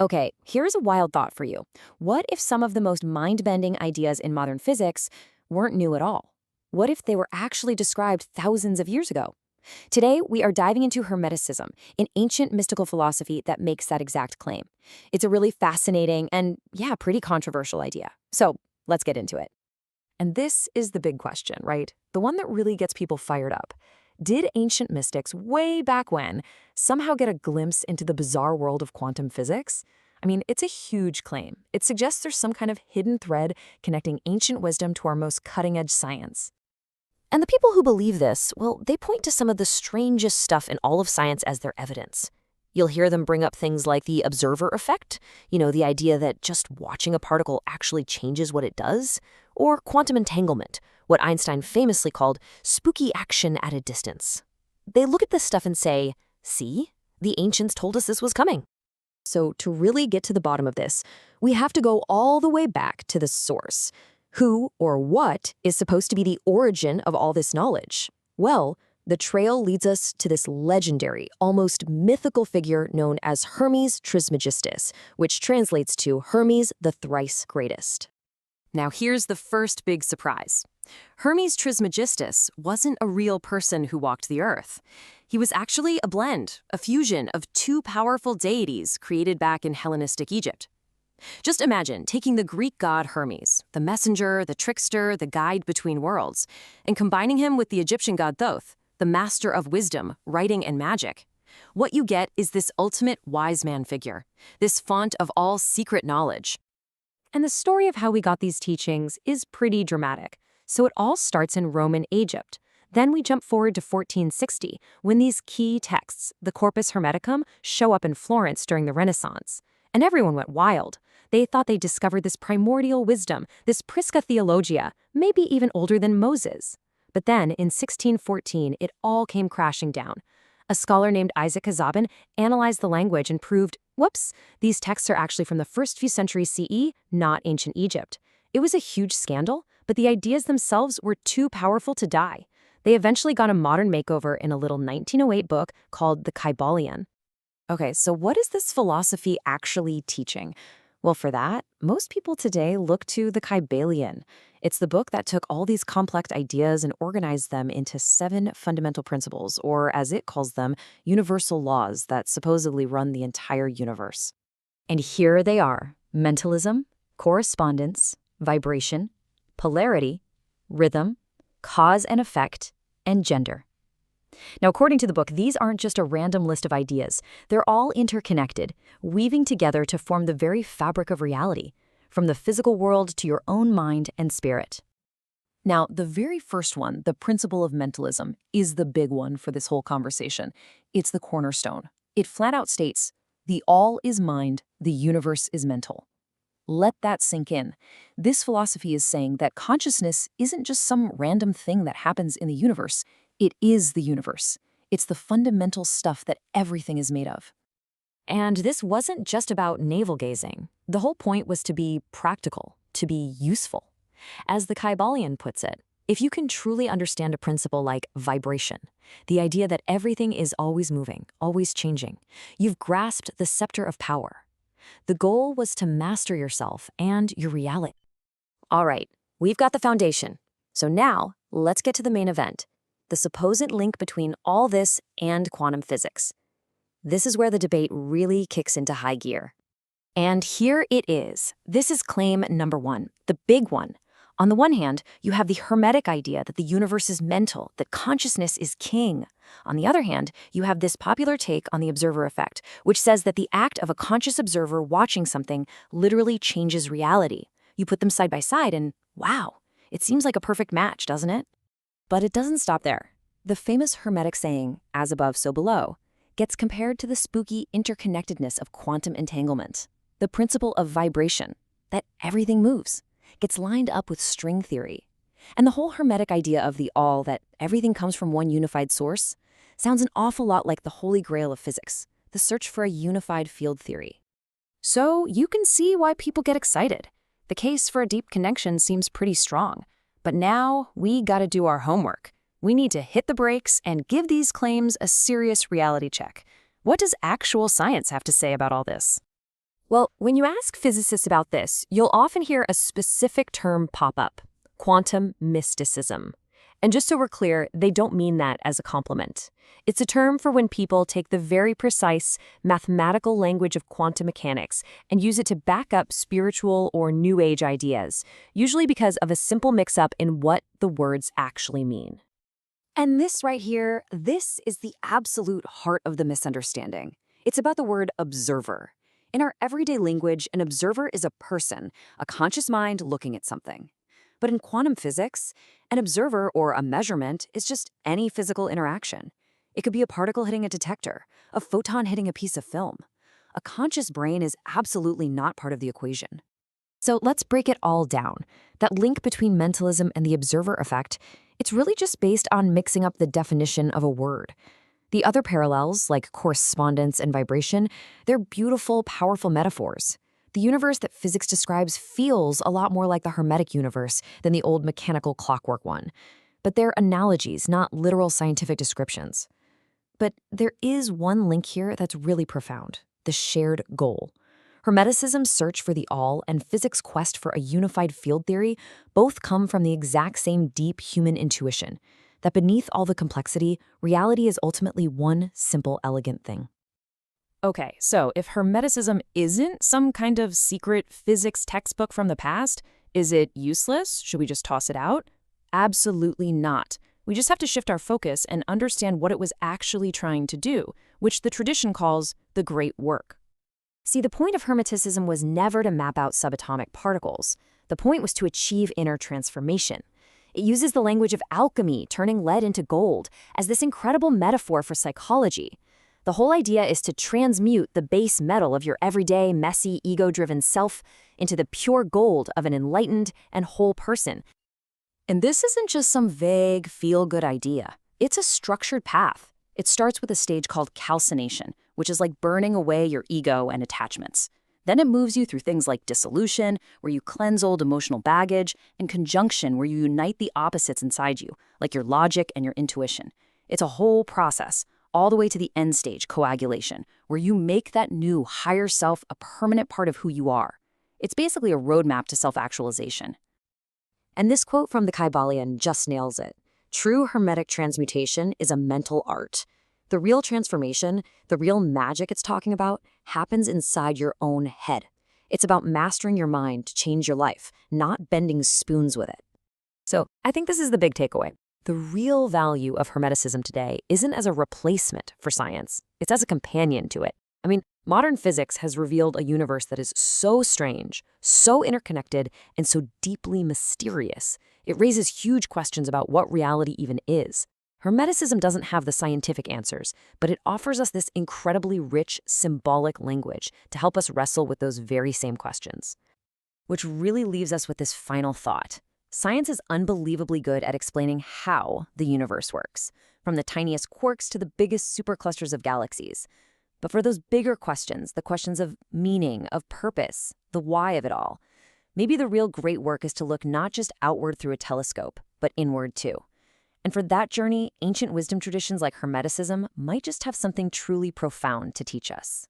Okay, here's a wild thought for you. What if some of the most mind-bending ideas in modern physics weren't new at all? What if they were actually described thousands of years ago? Today, we are diving into Hermeticism, an ancient mystical philosophy that makes that exact claim. It's a really fascinating and, yeah, pretty controversial idea. So, let's get into it. And this is the big question, right? The one that really gets people fired up. Did ancient mystics way back when somehow get a glimpse into the bizarre world of quantum physics? I mean, it's a huge claim. It suggests there's some kind of hidden thread connecting ancient wisdom to our most cutting-edge science. And the people who believe this, well, they point to some of the strangest stuff in all of science as their evidence. You'll hear them bring up things like the observer effect, the idea that just watching a particle actually changes what it does, or quantum entanglement, what Einstein famously called spooky action at a distance. They look at this stuff and say, see, the ancients told us this was coming. So to really get to the bottom of this, we have to go all the way back to the source. Who or what is supposed to be the origin of all this knowledge? Well, the trail leads us to this legendary, almost mythical figure known as Hermes Trismegistus, which translates to Hermes the thrice greatest. Now here's the first big surprise. Hermes Trismegistus wasn't a real person who walked the earth. He was actually a blend, a fusion of two powerful deities created back in Hellenistic Egypt. Just imagine taking the Greek god Hermes, the messenger, the trickster, the guide between worlds, and combining him with the Egyptian god Thoth, the master of wisdom, writing, and magic. What you get is this ultimate wise man figure, this font of all secret knowledge. And the story of how we got these teachings is pretty dramatic. So it all starts in Roman Egypt. Then we jump forward to 1460, when these key texts, the Corpus Hermeticum, show up in Florence during the Renaissance. And everyone went wild. They thought they discovered this primordial wisdom, this Prisca Theologia, maybe even older than Moses. But then, in 1614, it all came crashing down. A scholar named Isaac Kazabin analyzed the language and proved, whoops, these texts are actually from the first few centuries CE, not ancient Egypt. It was a huge scandal, but the ideas themselves were too powerful to die. They eventually got a modern makeover in a little 1908 book called the Kybalian. Okay, so what is this philosophy actually teaching? Well, for that, most people today look to the Kybalian. It's the book that took all these complex ideas and organized them into 7 fundamental principles, or as it calls them, universal laws that supposedly run the entire universe. And here they are: mentalism, correspondence, vibration, polarity, rhythm, cause and effect, and gender. Now, according to the book, these aren't just a random list of ideas. They're all interconnected, weaving together to form the very fabric of reality, from the physical world to your own mind and spirit. Now, the very first one, the principle of mentalism, is the big one for this whole conversation. It's the cornerstone. It flat out states, the all is mind, the universe is mental. Let that sink in. This philosophy is saying that consciousness isn't just some random thing that happens in the universe. It is the universe. It's the fundamental stuff that everything is made of. And this wasn't just about navel-gazing. The whole point was to be practical, to be useful. As the Kybalian puts it, if you can truly understand a principle like vibration, the idea that everything is always moving, always changing, you've grasped the scepter of power. The goal was to master yourself and your reality. All right, we've got the foundation. So now, let's get to the main event, the supposed link between all this and quantum physics. This is where the debate really kicks into high gear. And here it is. This is claim number 1, the big one. On the one hand, you have the Hermetic idea that the universe is mental, that consciousness is king. On the other hand, you have this popular take on the observer effect, which says that the act of a conscious observer watching something literally changes reality. You put them side by side and, wow, it seems like a perfect match, doesn't it? But it doesn't stop there. The famous Hermetic saying, as above, so below, gets compared to the spooky interconnectedness of quantum entanglement. The principle of vibration, that everything moves, gets lined up with string theory. And the whole Hermetic idea of the all, that everything comes from one unified source, sounds an awful lot like the holy grail of physics, the search for a unified field theory. So you can see why people get excited. The case for a deep connection seems pretty strong. But now we gotta do our homework. We need to hit the brakes and give these claims a serious reality check. What does actual science have to say about all this? Well, when you ask physicists about this, you'll often hear a specific term pop up: quantum mysticism. And just so we're clear, they don't mean that as a compliment. It's a term for when people take the very precise mathematical language of quantum mechanics and use it to back up spiritual or New Age ideas, usually because of a simple mix-up in what the words actually mean. And this right here, this is the absolute heart of the misunderstanding. It's about the word observer. In our everyday language, an observer is a person, a conscious mind looking at something. But in quantum physics, an observer or a measurement is just any physical interaction. It could be a particle hitting a detector, a photon hitting a piece of film. A conscious brain is absolutely not part of the equation. So let's break it all down. That link between mentalism and the observer effect, it's really just based on mixing up the definition of a word. The other parallels, like correspondence and vibration, they're beautiful, powerful metaphors. The universe that physics describes feels a lot more like the Hermetic universe than the old mechanical clockwork one. But they're analogies, not literal scientific descriptions. But there is one link here that's really profound: the shared goal. Hermeticism's search for the all and physics' quest for a unified field theory both come from the exact same deep human intuition, that beneath all the complexity, reality is ultimately one simple, elegant thing. Okay, so if Hermeticism isn't some kind of secret physics textbook from the past, is it useless? Should we just toss it out? Absolutely not. We just have to shift our focus and understand what it was actually trying to do, which the tradition calls the great work. See, the point of Hermeticism was never to map out subatomic particles. The point was to achieve inner transformation. It uses the language of alchemy, turning lead into gold, as this incredible metaphor for psychology. The whole idea is to transmute the base metal of your everyday, messy, ego-driven self into the pure gold of an enlightened and whole person. And this isn't just some vague, feel-good idea. It's a structured path. It starts with a stage called calcination, which is like burning away your ego and attachments. Then it moves you through things like dissolution, where you cleanse old emotional baggage, and conjunction, where you unite the opposites inside you, like your logic and your intuition. It's a whole process, all the way to the end stage, coagulation, where you make that new, higher self a permanent part of who you are. It's basically a roadmap to self-actualization. And this quote from the Kybalian just nails it. True Hermetic transmutation is a mental art. The real transformation, the real magic it's talking about, happens inside your own head. It's about mastering your mind to change your life, not bending spoons with it. So I think this is the big takeaway. The real value of Hermeticism today isn't as a replacement for science. It's as a companion to it. I mean, modern physics has revealed a universe that is so strange, so interconnected, and so deeply mysterious. It raises huge questions about what reality even is. Hermeticism doesn't have the scientific answers, but it offers us this incredibly rich, symbolic language to help us wrestle with those very same questions. Which really leaves us with this final thought. Science is unbelievably good at explaining how the universe works, from the tiniest quarks to the biggest superclusters of galaxies. But for those bigger questions, the questions of meaning, of purpose, the why of it all, maybe the real great work is to look not just outward through a telescope, but inward too. And for that journey, ancient wisdom traditions like Hermeticism might just have something truly profound to teach us.